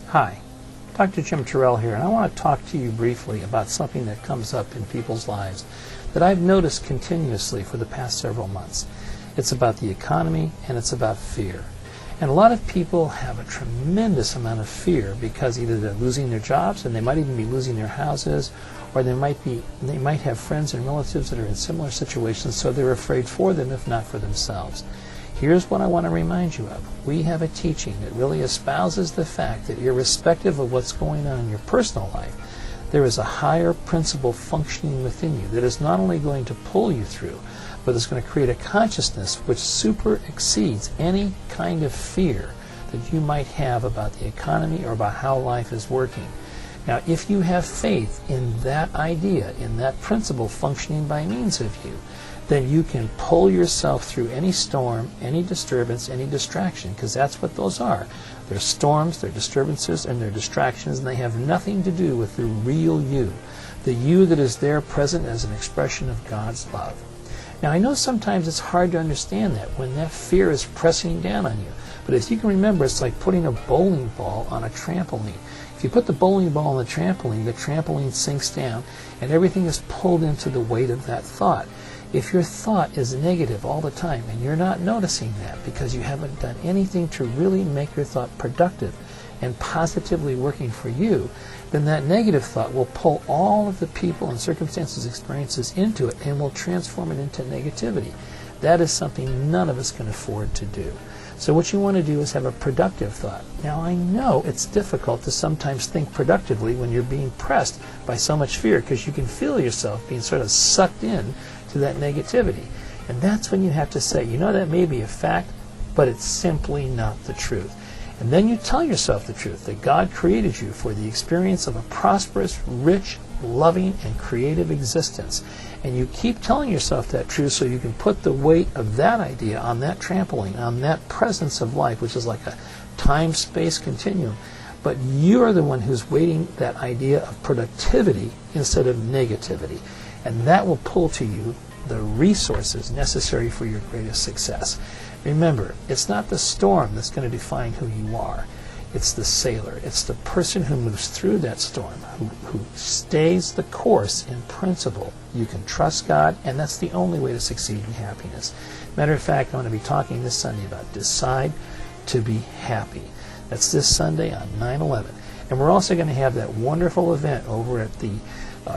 Hi, Dr. Jim Turrell here, and I want to talk to you briefly about something that comes up in people's lives that I've noticed continuously for the past several months. It's about the economy and it's about fear. And a lot of people have a tremendous amount of fear because either they're losing their jobs, and they might even be losing their houses, or they might have friends and relatives that are in similar situations, so they're afraid for them if not for themselves. Here's what I want to remind you of. We have a teaching that really espouses the fact that irrespective of what's going on in your personal life, there is a higher principle functioning within you that is not only going to pull you through, but it's going to create a consciousness which super exceeds any kind of fear that you might have about the economy or about how life is working. Now, if you have faith in that idea, in that principle functioning by means of you, then you can pull yourself through any storm, any disturbance, any distraction, because that's what those are. They're storms, they're disturbances, and they're distractions, and they have nothing to do with the real you, the you that is there present as an expression of God's love. Now, I know sometimes it's hard to understand that when that fear is pressing down on you, but if you can remember, it's like putting a bowling ball on a trampoline. If you put the bowling ball on the trampoline sinks down, and everything is pulled into the weight of that thought. If your thought is negative all the time and you're not noticing that because you haven't done anything to really make your thought productive and positively working for you, then that negative thought will pull all of the people and circumstances, experiences into it and will transform it into negativity. That is something none of us can afford to do. So what you want to do is have a productive thought. Now, I know it's difficult to sometimes think productively when you're being pressed by so much fear, because you can feel yourself being sort of sucked in to that negativity. And that's when you have to say, you know, that may be a fact, but it's simply not the truth. And then you tell yourself the truth, that God created you for the experience of a prosperous, rich, loving, and creative existence. And you keep telling yourself that truth so you can put the weight of that idea on that trampoline, on that presence of life, which is like a time-space continuum. But you're the one who's weighting that idea of productivity instead of negativity. And that will pull to you the resources necessary for your greatest success. Remember, it's not the storm that's going to define who you are. It's the sailor. It's the person who moves through that storm, who stays the course in principle. You can trust God, and that's the only way to succeed in happiness. Matter of fact, I'm going to be talking this Sunday about decide to be happy. That's this Sunday on 9/11. And we're also going to have that wonderful event over at the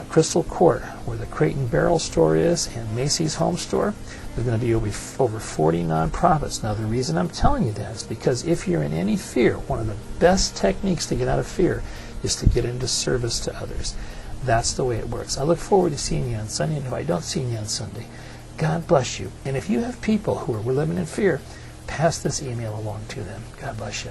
Crystal Court, where the Crate and Barrel store is, and Macy's Home Store. There's going to be over 40 nonprofits. Now, the reason I'm telling you that is because if you're in any fear, one of the best techniques to get out of fear is to get into service to others. That's the way it works. I look forward to seeing you on Sunday, and if I don't see you on Sunday, God bless you. And if you have people who are living in fear, pass this email along to them. God bless you.